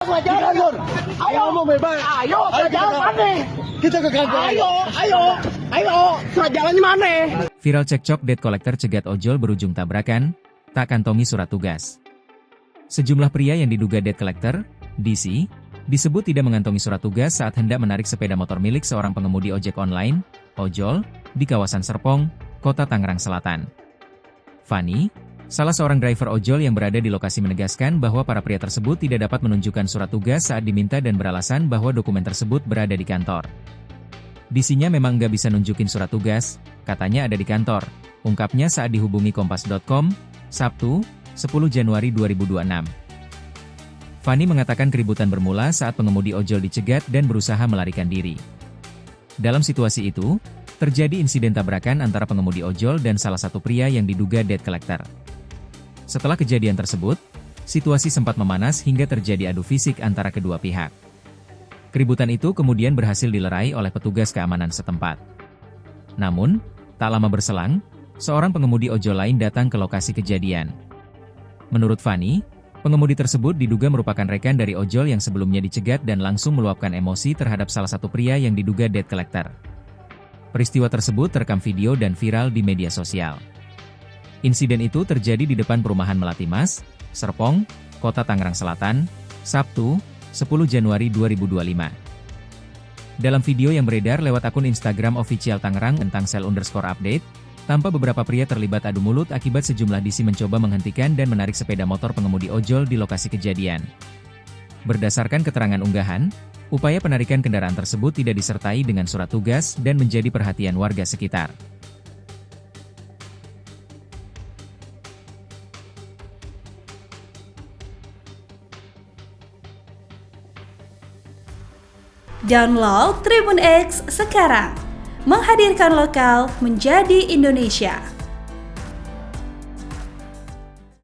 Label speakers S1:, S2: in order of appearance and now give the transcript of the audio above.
S1: surat jalan.
S2: Kantor.
S1: Ayo.
S2: Ngomong bebas.
S1: Ayo, surat jalan mana?
S2: Kita ke kantor.
S1: Ayo, surat jalannya mana?
S3: Viral cekcok debt collector cegat ojol berujung tabrakan, tak kantongi surat tugas. Sejumlah pria yang diduga debt collector, DC, disebut tidak mengantongi surat tugas saat hendak menarik sepeda motor milik seorang pengemudi ojek online, ojol, di kawasan Serpong, Kota Tangerang Selatan. Fani, salah seorang driver ojol yang berada di lokasi menegaskan bahwa para pria tersebut tidak dapat menunjukkan surat tugas saat diminta dan beralasan bahwa dokumen tersebut berada di kantor. DC-nya memang nggak bisa nunjukin surat tugas, katanya ada di kantor, ungkapnya saat dihubungi Kompas.com, Sabtu, 10 Januari 2026. Fani mengatakan keributan bermula saat pengemudi ojol dicegat dan berusaha melarikan diri. Dalam situasi itu, terjadi insiden tabrakan antara pengemudi ojol dan salah satu pria yang diduga debt collector. Setelah kejadian tersebut, situasi sempat memanas hingga terjadi adu fisik antara kedua pihak. Keributan itu kemudian berhasil dilerai oleh petugas keamanan setempat. Namun, tak lama berselang, seorang pengemudi ojol lain datang ke lokasi kejadian. Menurut Fani, pengemudi tersebut diduga merupakan rekan dari ojol yang sebelumnya dicegat dan langsung meluapkan emosi terhadap salah satu pria yang diduga debt collector. Peristiwa tersebut terekam video dan viral di media sosial. Insiden itu terjadi di depan perumahan Melati Mas, Serpong, Kota Tangerang Selatan, Sabtu, 10 Januari 2025. Dalam video yang beredar lewat akun Instagram official Tangerang _update, tampak beberapa pria terlibat adu mulut akibat sejumlah DC mencoba menghentikan dan menarik sepeda motor pengemudi ojol di lokasi kejadian. Berdasarkan keterangan unggahan, upaya penarikan kendaraan tersebut tidak disertai dengan surat tugas dan menjadi perhatian warga sekitar.
S4: Download Tribun X sekarang, menghadirkan lokal menjadi Indonesia.